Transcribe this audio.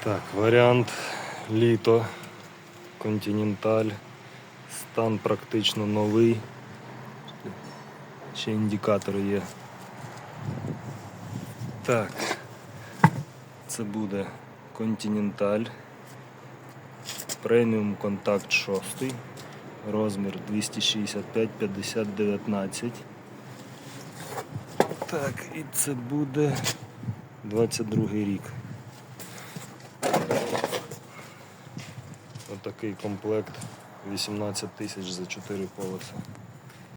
Так, варіант літо, Континенталь, стан практично новий, ще індикатори є. Так, це буде Континенталь, преміум контакт 6, розмір 265/50/19. Так, і це буде 22 рік. Отакий комплект, 18 тисяч за 4 полоси.